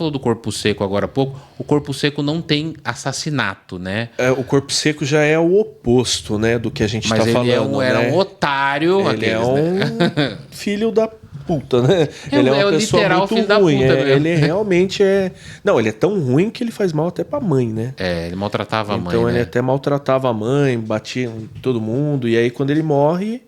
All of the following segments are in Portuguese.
falou do corpo seco agora há pouco. O corpo seco não tem assassinato, né? O corpo seco já é o oposto, né, do que a gente está falando. Mas ele era um otário. Ele é um filho da puta, né? Ele é uma pessoa literal muito filho da ruim. puta mesmo. Ele realmente é... Não, ele é tão ruim que ele faz mal até pra mãe, né? Ele maltratava a mãe, Então ele né? até maltratava a mãe, batia em todo mundo. E aí quando ele morre,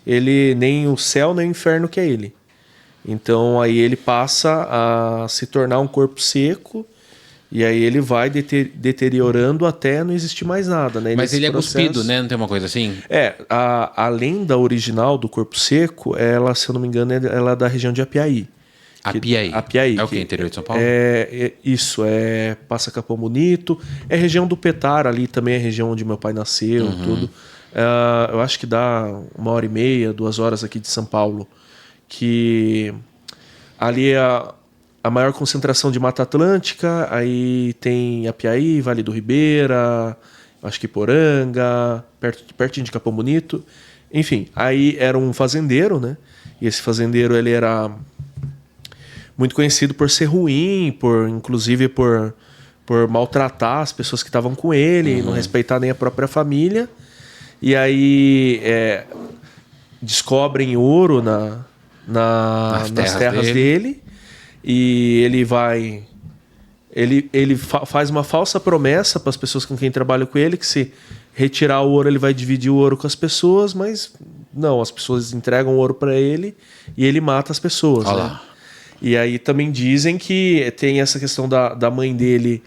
ele nem o céu nem o inferno quer ele. Então aí ele passa a se tornar um corpo seco. E aí ele vai deteriorando até não existir mais nada, né? Mas Nesse ele é processo... cuspido, né? Não tem uma coisa assim? A lenda original do corpo seco, ela, se eu não me engano, ela é da região de Apiaí. Apiaí. É o quê? Interior de São Paulo? Isso, Passa Capão Bonito. É região do Petar, ali também é região onde meu pai nasceu, tudo. Eu acho que dá 1h30, 2 horas aqui de São Paulo. Que ali é a maior concentração de Mata Atlântica, aí tem Apiaí, Vale do Ribeira, acho que Poranga, pertinho de Capão Bonito. Enfim, aí era um fazendeiro, né? E esse fazendeiro, ele era muito conhecido por ser ruim, inclusive por maltratar as pessoas que estavam com ele, não respeitar nem a própria família. E aí descobrem ouro nas terras dele. E ele vai... Ele faz uma falsa promessa para as pessoas com quem trabalham com ele, que se retirar o ouro, ele vai dividir o ouro com as pessoas, mas não, as pessoas entregam o ouro para ele e ele mata as pessoas. Olha né? lá. E aí também dizem que tem essa questão da mãe dele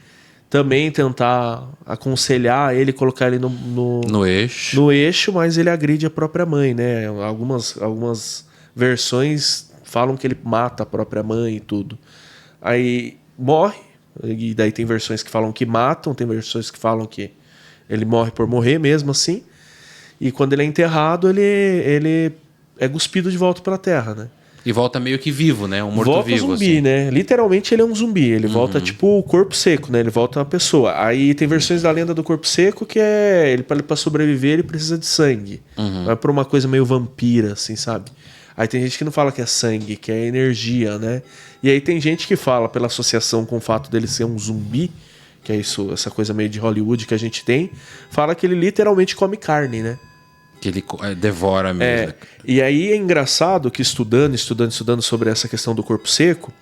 também tentar aconselhar ele, colocar ele no eixo. No eixo, mas ele agride a própria mãe, né? Algumas versões falam que ele mata a própria mãe e tudo. Aí morre, e daí tem versões que falam que matam, tem versões que falam que ele morre por morrer mesmo assim. E quando ele é enterrado, ele é cuspido de volta para a terra, né? E volta meio que vivo, né? Um morto-vivo. Volta zumbi, assim. né? Literalmente ele é um zumbi. Ele volta tipo o corpo seco, né? Ele volta uma pessoa. Aí tem versões da lenda do corpo seco que ele para sobreviver, ele precisa de sangue. Vai por uma coisa meio vampira, assim, sabe? Aí tem gente que não fala que é sangue, que é energia, né? E aí tem gente que fala, pela associação com o fato dele ser um zumbi, que é isso, essa coisa meio de Hollywood que a gente tem, fala que ele literalmente come carne, né? Que ele devora mesmo. E aí é engraçado que estudando sobre essa questão do corpo seco,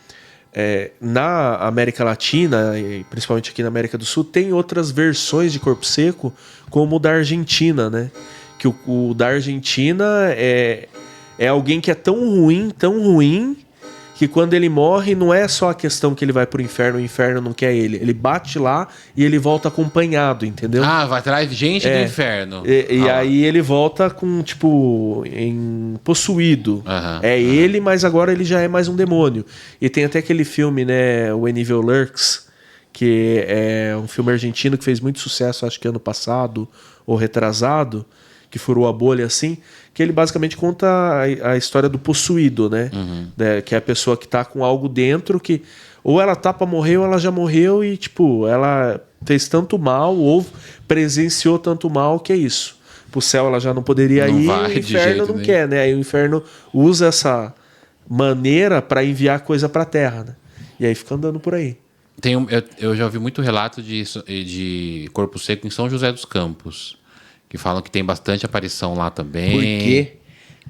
na América Latina, e principalmente aqui na América do Sul, tem outras versões de corpo seco, como o da Argentina, né? Que o da Argentina é alguém que é tão ruim, que quando ele morre, não é só a questão que ele vai pro inferno, o inferno não quer ele. Ele bate lá e ele volta acompanhado, entendeu? Vai atrás de gente do inferno. E aí ele volta com, tipo, possuído. Ele, mas agora ele já é mais um demônio. E tem até aquele filme, né, When Evil Lurks, que é um filme argentino que fez muito sucesso, acho que ano passado ou retrasado, que furou a bolha assim, que ele basicamente conta a história do possuído, né? Que é a pessoa que tá com algo dentro que ou ela tá pra morrer ou ela já morreu e, tipo, ela fez tanto mal ou presenciou tanto mal que é isso. Pro céu ela já não poderia ir, o inferno não quer, né? Aí o inferno usa essa maneira pra enviar coisa pra terra, né? E aí fica andando por aí. Eu já ouvi muito relato de corpo seco em São José dos Campos, que falam que tem bastante aparição lá também. Porque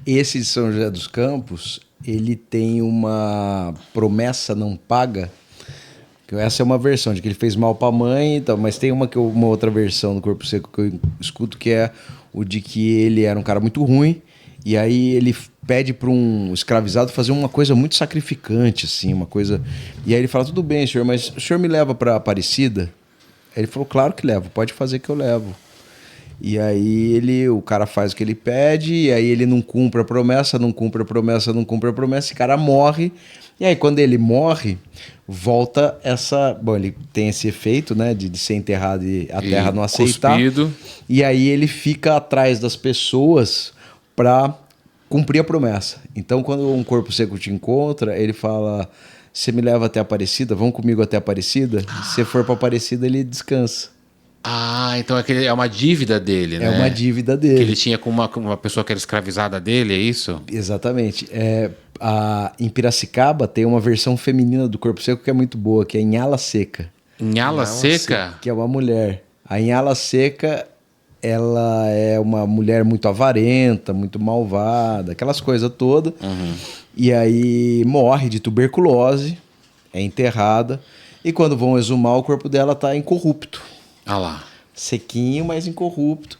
esse de São José dos Campos, ele tem uma promessa não paga. Essa é uma versão de que ele fez mal para a mãe e tal, mas tem uma outra versão do corpo seco que eu escuto, que é o de que ele era um cara muito ruim e aí ele pede para um escravizado fazer uma coisa muito sacrificante, assim, uma coisa... E aí ele fala, tudo bem, senhor, mas o senhor me leva para Aparecida? Aí ele falou, claro que levo, pode fazer que eu levo. E aí o cara faz o que ele pede, e aí ele não cumpre a promessa, esse cara morre. E aí quando ele morre, volta essa... Bom, ele tem esse efeito, né, de ser enterrado e a terra não aceitar. Cuspido. E aí ele fica atrás das pessoas para cumprir a promessa. Então quando um corpo seco te encontra, ele fala... Você me leva até Aparecida? Vamos comigo até Aparecida? Se você for para Aparecida, ele descansa. Ah, então é uma dívida dele, né? É uma dívida dele. Que ele tinha com uma pessoa que era escravizada dele, é isso? Exatamente. Em Piracicaba tem uma versão feminina do Corpo Seco que é muito boa, que é Inhala Seca. Inhala Seca? Que é uma mulher. A Inhala Seca, ela é uma mulher muito avarenta, muito malvada, aquelas coisas todas. Uhum. E aí morre de tuberculose, é enterrada. E quando vão exumar, o corpo dela tá incorrupto. Ah lá. Sequinho, mas incorrupto.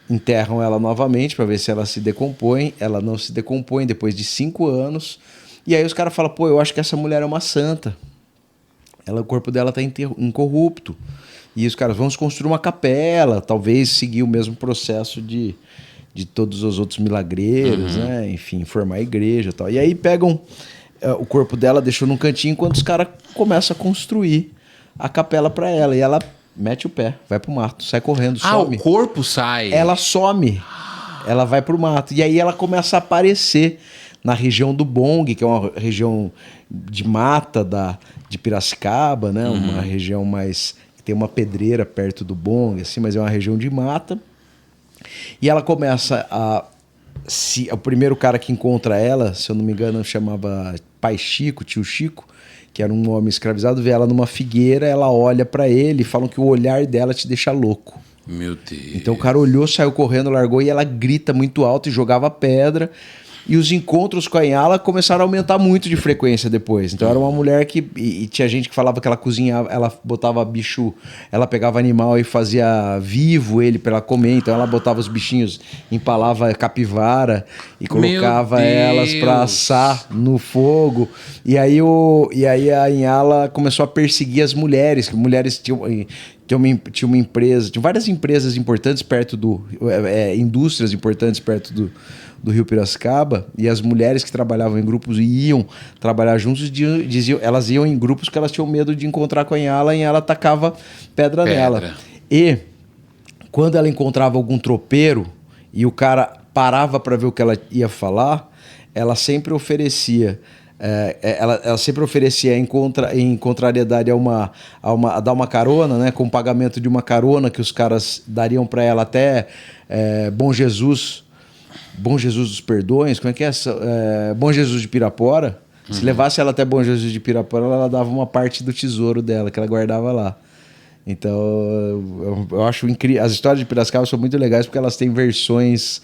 Enterram ela novamente para ver se ela se decompõe. Ela não se decompõe depois de 5 anos. E aí os caras falam, pô, eu acho que essa mulher é uma santa. O corpo dela tá incorrupto. E os caras, vamos construir uma capela, talvez seguir o mesmo processo de todos os outros milagreiros, né? Enfim, formar a igreja e tal. E aí pegam o corpo dela, deixou num cantinho, enquanto os caras começam a construir a capela para ela. E ela mete o pé, vai pro mato, sai correndo, some. O corpo sai. Ela some, ela vai pro mato. E aí ela começa a aparecer na região do Bong, que é uma região de mata de Piracicaba, né? Uma região mais... Tem uma pedreira perto do Bong, assim, mas é uma região de mata. E ela começa o primeiro cara que encontra ela, se eu não me engano, chamava Pai Chico, Tio Chico, que era um homem escravizado, vê ela numa figueira, ela olha pra ele e falam que o olhar dela te deixa louco. Meu Deus. Então o cara olhou, saiu correndo, largou e ela grita muito alto e jogava pedra. E os encontros com a Inhala começaram a aumentar muito de frequência depois. Então era uma mulher que... E tinha gente que falava que ela cozinhava, ela botava bicho... Ela pegava animal e fazia vivo ele pra ela comer. Então ela botava os bichinhos, empalava capivara e colocava elas pra assar no fogo. E aí a Inhala começou a perseguir as mulheres. Que mulheres tinha uma empresa... Tinha várias empresas importantes perto indústrias importantes perto do Rio Piracicaba, e as mulheres que trabalhavam em grupos iam trabalhar juntos, elas iam em grupos que elas tinham medo de encontrar com a Inhala tacava pedra nela. E quando ela encontrava algum tropeiro e o cara parava para ver o que ela ia falar, ela sempre oferecia ela sempre oferecia em contrariedade a dar uma carona, né, com pagamento de uma carona que os caras dariam para ela até Bom Jesus dos Perdões, como é que é? Bom Jesus de Pirapora. Se levasse ela até Bom Jesus de Pirapora, ela dava uma parte do tesouro dela, que ela guardava lá. Então, eu acho incrível. As histórias de Piracicaba são muito legais porque elas têm versões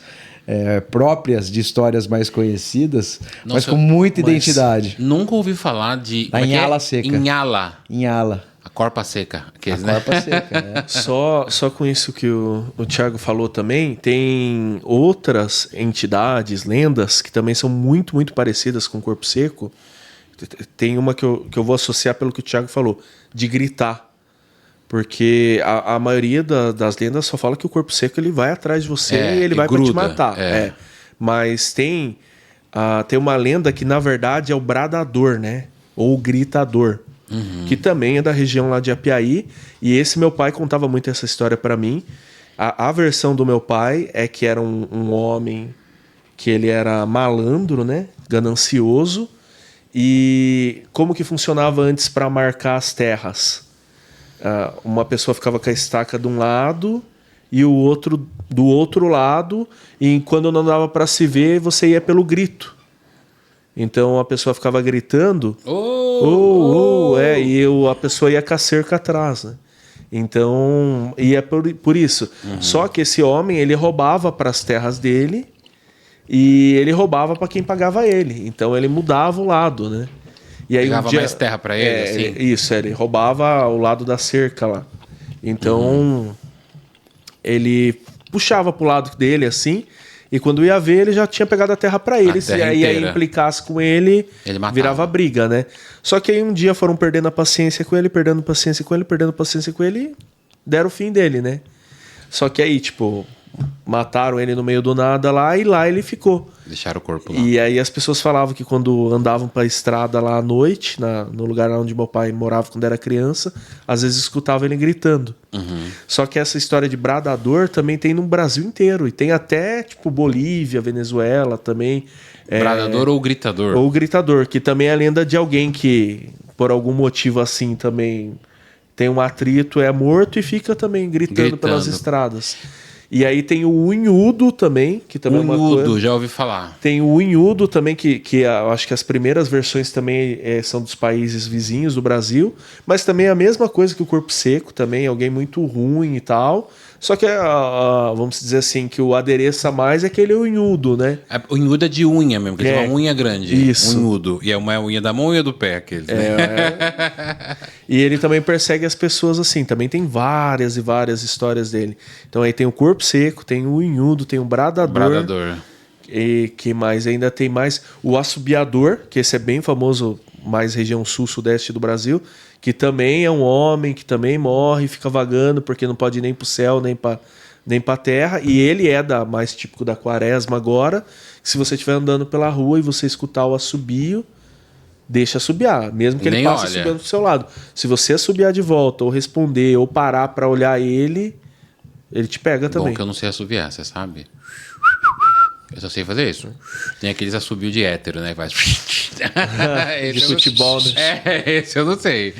próprias de histórias mais conhecidas, mas com muita identidade. Nunca ouvi falar de... Da Inhala Seca. Inhala. A corpa seca. Corpa seca, Só com isso que o Thiago falou também, tem outras entidades, lendas, que também são muito, muito parecidas com o corpo seco. Tem uma que eu vou associar pelo que o Thiago falou, de gritar. Porque a maioria das lendas só fala que o corpo seco ele vai atrás de você e ele vai para te matar. Mas tem uma lenda que, na verdade, é o bradador, né? Ou o gritador. Que também é da região lá de Apiaí. E esse meu pai contava muito essa história para mim. A versão do meu pai é que era um homem que ele era malandro, né? Ganancioso. E como que funcionava antes para marcar as terras? Uma pessoa ficava com a estaca de um lado e o outro do outro lado. E quando não dava para se ver, você ia pelo grito. Então a pessoa ficava gritando, e a pessoa ia com a cerca atrás, né? Então, ia por isso. Só que esse homem, ele roubava para as terras dele e ele roubava para quem pagava ele. Então ele mudava o lado, né? E aí pegava mais terra para ele, assim? Isso, ele roubava o lado da cerca lá. Então, ele puxava pro lado dele, assim... E quando ia ver, ele já tinha pegado a terra para ele. Se aí implicasse com ele virava briga, né? Só que aí um dia foram perdendo a paciência com ele, perdendo paciência com ele, e deram o fim dele, né? Só que aí, tipo, mataram ele no meio do nada lá, e lá ele ficou. Deixaram o corpo lá. E aí as pessoas falavam que quando andavam pra estrada lá à noite, no lugar onde meu pai morava quando era criança, às vezes escutavam ele gritando. Só que essa história de bradador também tem no Brasil inteiro. E tem até, tipo, Bolívia, Venezuela também. Bradador ou gritador? Ou gritador, que também é a lenda de alguém que, por algum motivo assim, também tem um atrito, é morto e fica também gritando pelas estradas. E aí tem o unhudo também, que também é uma coisa... Unhudo, já ouvi falar. Tem o unhudo também, que eu acho que as primeiras versões também são dos países vizinhos do Brasil, mas também é a mesma coisa que o corpo seco, também alguém muito ruim e tal. Só que, vamos dizer assim, que o adereça mais é aquele unhudo, né? O unhudo é de unha mesmo, que tem uma unha grande. Isso. Unhudo. E é uma unha da mão e do pé, aquele. E ele também persegue as pessoas assim. Também tem várias e várias histórias dele. Então aí tem o corpo seco, tem o unhudo, tem o bradador. E que mais? Ainda tem mais o assobiador, que esse é bem famoso, mais região sul-sudeste do Brasil, que também é um homem que também morre, fica vagando porque não pode ir nem pro céu, nem pra terra. E ele é mais típico da quaresma agora. Se você estiver andando pela rua e você escutar o assobio, deixa assobiar, mesmo que ele passe assobiando pro seu lado. Se você assobiar de volta, ou responder, ou parar pra olhar ele te pega também. Bom que eu não sei assobiar, você sabe? Eu só sei fazer isso. Tem aqueles assobios de hétero, né? Faz... de futebol, né? Esse eu não sei.